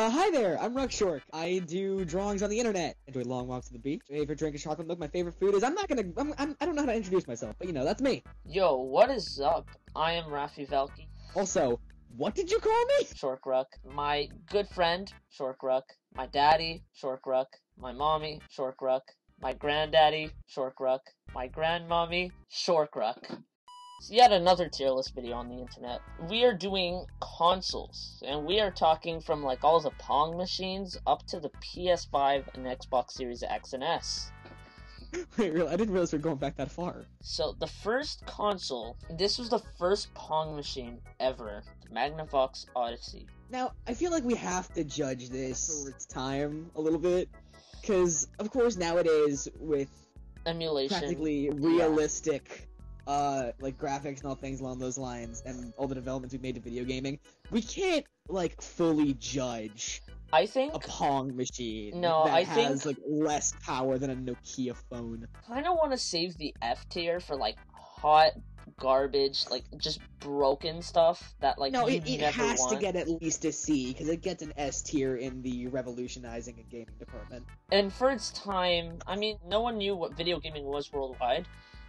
Hi there, I'm RuckShork. I do drawings on the internet. Enjoy long walks to the beach. My favorite drink is chocolate milk. My favorite food is I don't know how to introduce myself, but that's me. Yo, what is up? I am Raffy Valky. Also, what did you call me? Shork Ruck. My good friend, Shork Ruck. My daddy, Shork Ruck. My mommy, Shork Ruck. My granddaddy, Shork Ruck. My grandmommy, Shork Ruck. It's yet another tier list video on the internet. We are doing consoles, and we are talking from like all the Pong machines up to the PS5 and Xbox Series X and S. Wait, I didn't realize we were going back that far. So the first console, this was the first Pong machine ever, the Magnavox Odyssey. Now, I feel like we have to judge this for its time a little bit, because of course nowadays with Emulation, practically realistic like graphics and all things along those lines, and all the developments we've made to video gaming, we can't like fully judge I think a Pong machine I has think like less power than a Nokia phone. I kind of want to save the F tier for like hot garbage, like just broken stuff that like no, you it never has want. to get at least a C, because it gets an S tier in the revolutionizing and gaming department. And for its time, I mean, no one knew what video gaming was worldwide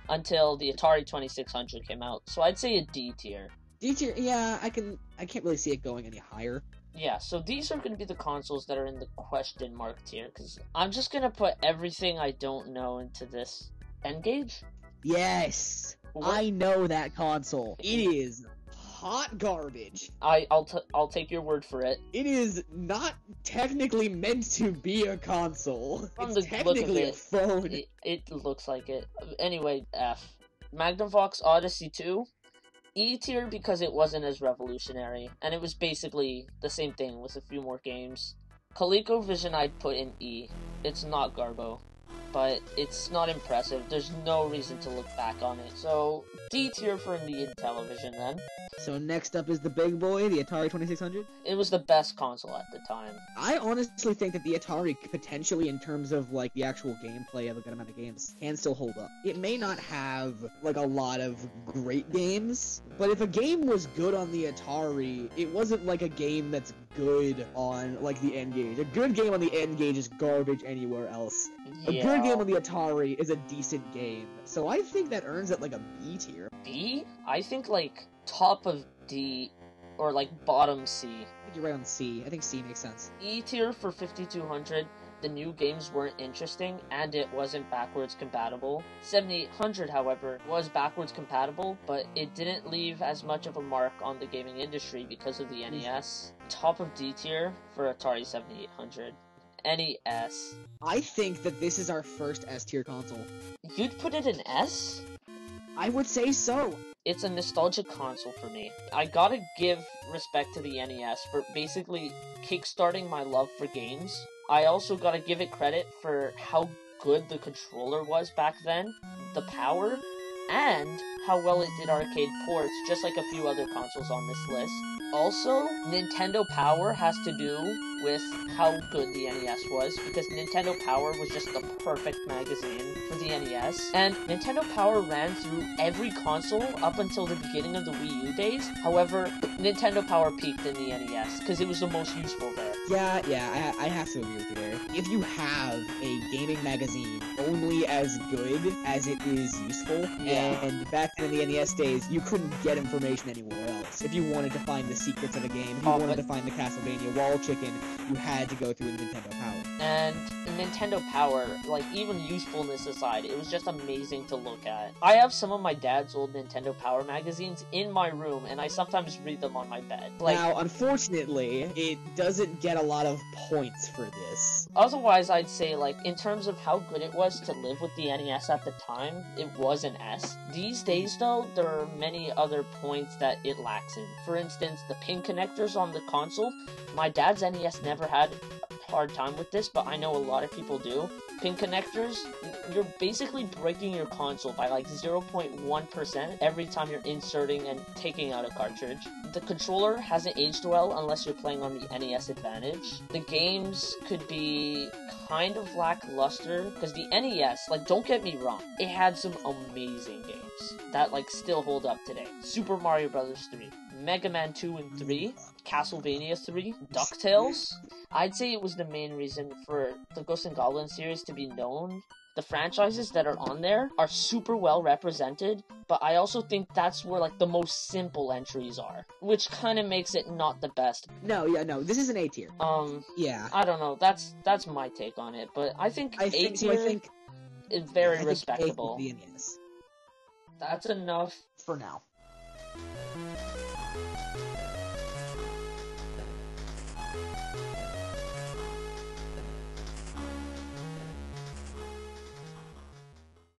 until the Atari 2600 came out. So I'd say a D tier. D tier, yeah, I can't really see it going any higher. Yeah, so these are going to be the consoles that are in the question mark tier, because I'm just going to put everything I don't know into this. N-Gage? Yes! What? I know that console. It is hot garbage. I'll take your word for it. It is not technically meant to be a console. From It's the look of technically a it, phone. It looks like it. Anyway, F. Magnavox Odyssey 2. E tier because it wasn't as revolutionary, and it was basically the same thing with a few more games. ColecoVision I'd put in E. It's not Garbo, but it's not impressive. There's no reason to look back on it. So D tier for the Intellivision then. So next up is the big boy, the Atari 2600. It was the best console at the time. I honestly think that the Atari, potentially in terms of like the actual gameplay of a good amount of games, can still hold up. It may not have like a lot of great games, but if a game was good on the Atari, it wasn't like a game that's good on like the N-Gage. A good game on the N-Gage is garbage anywhere else. Yeah. A good game on the Atari is a decent game. So I think that earns it like a B tier. B? I think like top of D or like bottom C. I think you're right on C. I think C makes sense. E tier for 5200. The new games weren't interesting, and it wasn't backwards compatible. 7800, however, was backwards compatible, but it didn't leave as much of a mark on the gaming industry because of the NES. Top of D tier for Atari 7800. NES. I think that this is our first S tier console. You'd put it in S? I would say so. It's a nostalgic console for me. I gotta give respect to the NES for basically kickstarting my love for games. I also gotta give it credit for how good the controller was back then, the power, and how well it did arcade ports, just like a few other consoles on this list. Also, Nintendo Power has to do with how good the NES was, because Nintendo Power was just the perfect magazine for the NES, and Nintendo Power ran through every console up until the beginning of the Wii U days. However, Nintendo Power peaked in the NES, because it was the most useful there. Yeah, I have to agree with you there. If you have a gaming magazine only as good as it is useful, and back in the NES days, you couldn't get information anywhere else. If you wanted to find the secrets of a game, if you wanted to find the Castlevania wall chicken, you had to go through the Nintendo Power. And Nintendo Power, like, even usefulness aside, it was just amazing to look at. I have some of my dad's old Nintendo Power magazines in my room, and I sometimes read them on my bed. Like, now, unfortunately, it doesn't get a lot of points for this. Otherwise, I'd say, like, in terms of how good it was to live with the NES at the time, it was an S. These days, though, there are many other points that it lacks in. For instance, the pin connectors on the console. My dad's NES never had a hard time with this, but I know a lot of people do. Pin connectors, you're basically breaking your console by like 0.1% every time you're inserting and taking out a cartridge. The controller hasn't aged well unless you're playing on the NES Advantage. The games could be kind of lackluster, because the NES, like, don't get me wrong, it had some amazing games that, like, still hold up today. Super Mario Bros. 3, Mega Man 2 and 3, Castlevania 3, DuckTales. I'd say it was the main reason for the Ghosts and Goblins series to be known. The franchises that are on there are super well represented, but I also think that's where, like, the most simple entries are, which kind of makes it not the best. No, this is an A tier. Yeah. I don't know, that's my take on it, but I think A tier is very respectable. I think A would be an yes. That's enough for now.